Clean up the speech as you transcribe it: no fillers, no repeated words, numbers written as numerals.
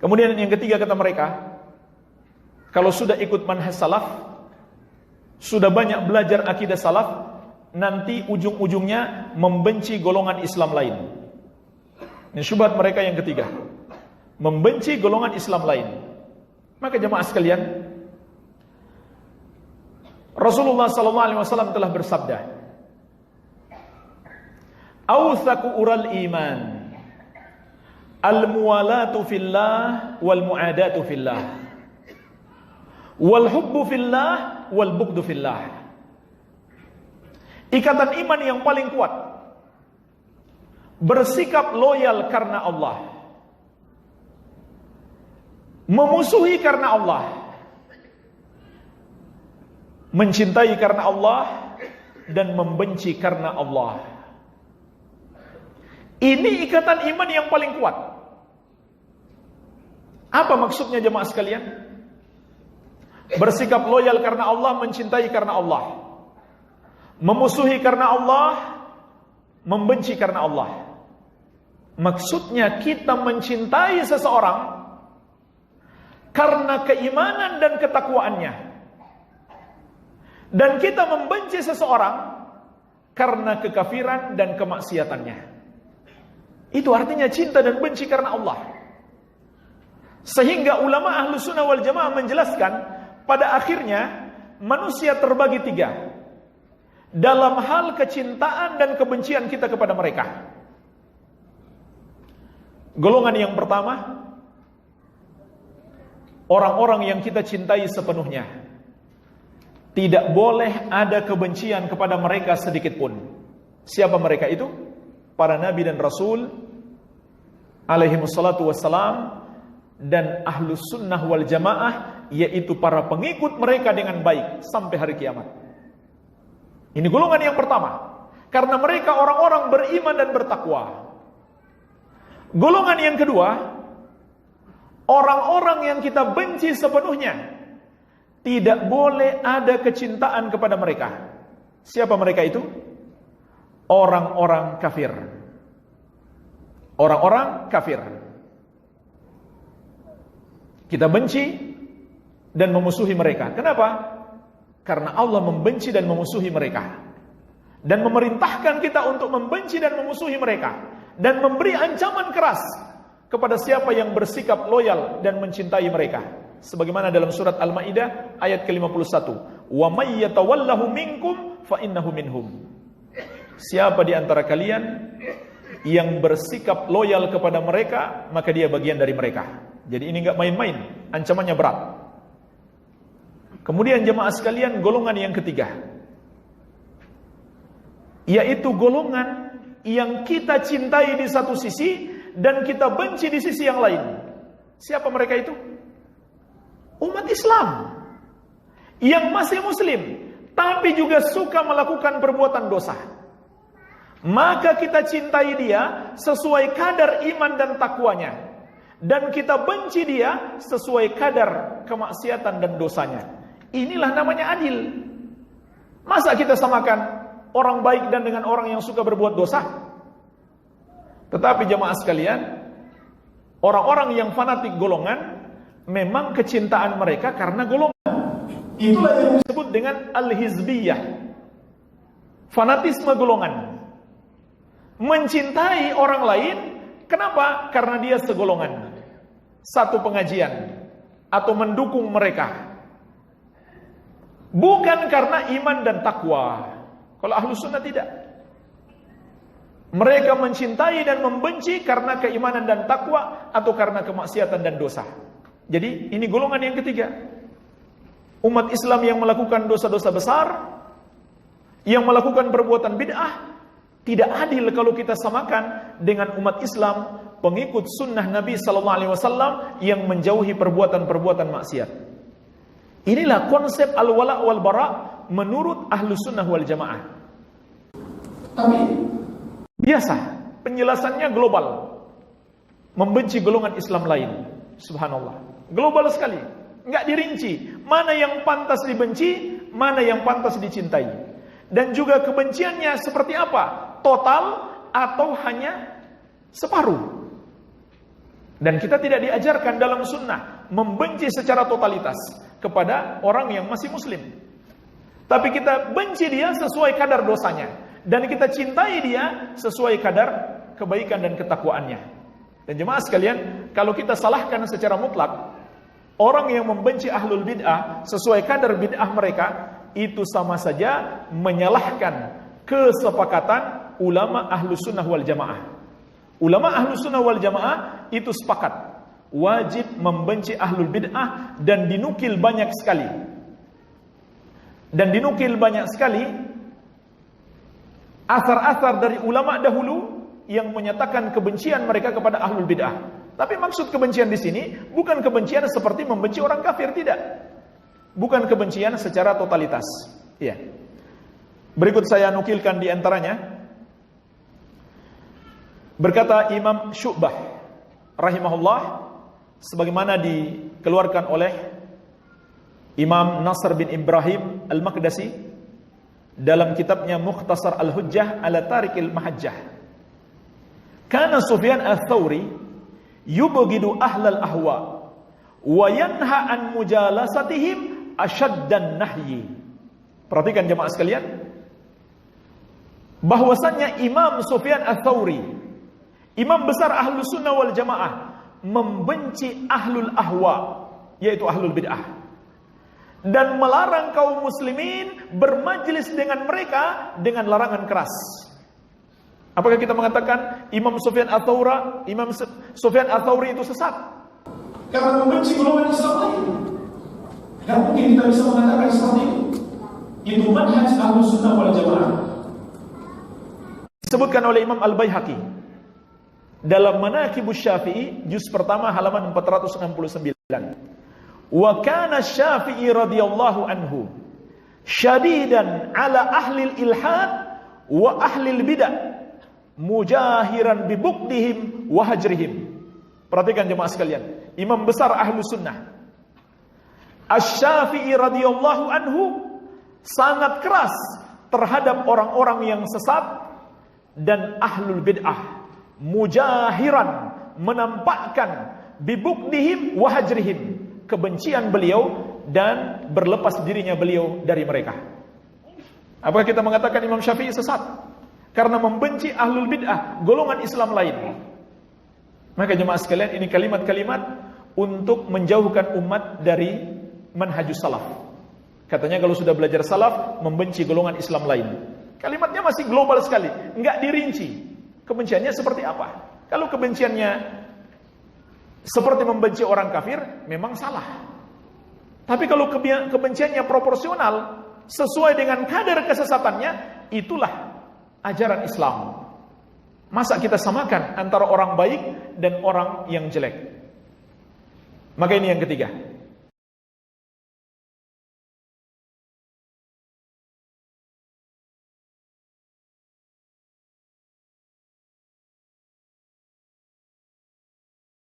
Kemudian yang ketiga kata mereka, kalau sudah ikut manhaj salaf, sudah banyak belajar akidah salaf, nanti ujung-ujungnya membenci golongan Islam lain. Ini syubhat mereka yang ketiga, membenci golongan Islam lain. Maka jemaah sekalian, Rasulullah SAW telah bersabda, "Awthaku ural iman, al-muwalatu fillah wal mu'adatu fillah, wal hubbu fillah wal bughdu fillah." Ikatan iman yang paling kuat, bersikap loyal karena Allah, memusuhi karena Allah, mencintai karena Allah, dan membenci karena Allah. Ini ikatan iman yang paling kuat. Apa maksudnya jemaah sekalian? Bersikap loyal karena Allah, mencintai karena Allah, memusuhi karena Allah, membenci karena Allah. Maksudnya kita mencintai seseorang karena keimanan dan ketakwaannya, dan kita membenci seseorang karena kekafiran dan kemaksiatannya. Itu artinya cinta dan benci karena Allah. Sehingga ulama Ahlus Sunnah wal Jamaah menjelaskan, pada akhirnya manusia terbagi tiga dalam hal kecintaan dan kebencian kita kepada mereka. Golongan yang pertama, orang-orang yang kita cintai sepenuhnya. Tidak boleh ada kebencian kepada mereka sedikit pun. Siapa mereka itu? Para nabi dan rasul alaihimussalatu wassalam, dan ahlus sunnah wal jamaah, yaitu para pengikut mereka dengan baik sampai hari kiamat. Ini golongan yang pertama, karena mereka orang-orang beriman dan bertakwa. Golongan yang kedua, orang-orang yang kita benci sepenuhnya. Tidak boleh ada kecintaan kepada mereka. Siapa mereka itu? Orang-orang kafir. Orang-orang kafir. Kita benci dan memusuhi mereka. Kenapa? Karena Allah membenci dan memusuhi mereka, dan memerintahkan kita untuk membenci dan memusuhi mereka, dan memberi ancaman keras kepada siapa yang bersikap loyal dan mencintai mereka. Sebagaimana dalam surat Al-Maidah ayat ke-51, "Wa may yatawallahu minkum fa innahu minhum." Siapa di antara kalian yang bersikap loyal kepada mereka, maka dia bagian dari mereka. Jadi ini enggak main-main, ancamannya berat. Kemudian jemaah sekalian, golongan yang ketiga, yaitu golongan yang kita cintai di satu sisi dan kita benci di sisi yang lain. Siapa mereka itu? Umat Islam yang masih muslim tapi juga suka melakukan perbuatan dosa. Maka kita cintai dia sesuai kadar iman dan takwanya, dan kita benci dia sesuai kadar kemaksiatan dan dosanya. Inilah namanya adil. Masa kita samakan orang baik dan dengan orang yang suka berbuat dosa? Tetapi jemaah sekalian, orang-orang yang fanatik golongan, memang kecintaan mereka karena golongan. Itulah yang disebut dengan al-hizbiyah, fanatisme golongan. Mencintai orang lain, kenapa? Karena dia segolongan, satu pengajian, atau mendukung mereka. Bukan karena iman dan takwa. Kalau Ahlus Sunnah tidak. Mereka mencintai dan membenci karena keimanan dan takwa, atau karena kemaksiatan dan dosa. Jadi ini golongan yang ketiga. Umat Islam yang melakukan dosa-dosa besar, yang melakukan perbuatan bid'ah, tidak adil kalau kita samakan dengan umat Islam pengikut sunnah Nabi SAW yang menjauhi perbuatan-perbuatan maksiat. Inilah konsep al-wala' wal bara' menurut Ahlus Sunnah wal Jamaah. Tapi biasa, penjelasannya global, membenci golongan Islam lain. Subhanallah, global sekali, nggak dirinci mana yang pantas dibenci, mana yang pantas dicintai, dan juga kebenciannya seperti apa, total atau hanya separuh. Dan kita tidak diajarkan dalam sunnah membenci secara totalitas kepada orang yang masih muslim. Tapi kita benci dia sesuai kadar dosanya, dan kita cintai dia sesuai kadar kebaikan dan ketakwaannya. Dan jemaah sekalian, kalau kita salahkan secara mutlak orang yang membenci ahlul bid'ah sesuai kadar bid'ah mereka, itu sama saja menyalahkan kesepakatan ulama ahlus sunnah wal jamaah. Ulama ahlus sunnah wal jamaah itu sepakat wajib membenci ahlul bid'ah, dan dinukil banyak sekali. Dan dinukil banyak sekali asar-asar dari ulama dahulu yang menyatakan kebencian mereka kepada ahlul bid'ah. Tapi maksud kebencian di sini bukan kebencian seperti membenci orang kafir, tidak. Bukan kebencian secara totalitas. Ya. Berikut saya nukilkan di antaranya. Berkata Imam Syu'bah rahimahullah, sebagaimana dikeluarkan oleh Imam Nasr bin Ibrahim Al-Maqdasi dalam kitabnya Mukhtasar Al-Hujjah ala Tarikil Mahajjah. Kana Sufyan Ats-Tsauri yubghidu ahlal ahwa wa yanha an mujalasatihim asyaddan nahyi. Perhatikan jemaah sekalian, bahwasannya Imam Sufyan Ats-Tsauri, imam besar Ahlus Sunnah wal Jamaah, membenci ahlul ahwa, yaitu ahlul bid'ah, dan melarang kaum muslimin bermajlis dengan mereka dengan larangan keras. Apakah kita mengatakan Imam Sufyan Ats-Tsauri itu sesat karena membenci golongan Islam lain? Tidak mungkin kita bisa mengatakan seperti itu. Itu manhaj Ahlus Sunnah wal Jamaah. Disebutkan oleh Imam Al-Baihaqi dalam Manaqibus Syafi'i juz pertama halaman 469. Wa kana Syafi'i radhiyallahu anhu syadidan ala ahli ilhad wa ahli bid'ah mujahiran bi buqdihim wa hajrihim. Perhatikan jemaah sekalian, imam besar Ahlus Sunnah Asy-Syafi'i radhiyallahu anhu sangat keras terhadap orang-orang yang sesat dan ahlul bid'ah, mujahiran, menampakkan bi buqdihim wa hajrihim, kebencian beliau dan berlepas dirinya beliau dari mereka. Apakah kita mengatakan Imam Syafi'i sesat karena membenci ahlul bid'ah, golongan Islam lain? Maka jemaah sekalian, ini kalimat-kalimat untuk menjauhkan umat dari manhajus salaf. Katanya kalau sudah belajar salaf, membenci golongan Islam lain. Kalimatnya masih global sekali, enggak dirinci kebenciannya seperti apa. Kalau kebenciannya seperti membenci orang kafir, memang salah. Tapi kalau kebenciannya proporsional sesuai dengan kadar kesesatannya, itulah ajaran Islam. Masa kita samakan antara orang baik dan orang yang jelek? Maka ini yang ketiga.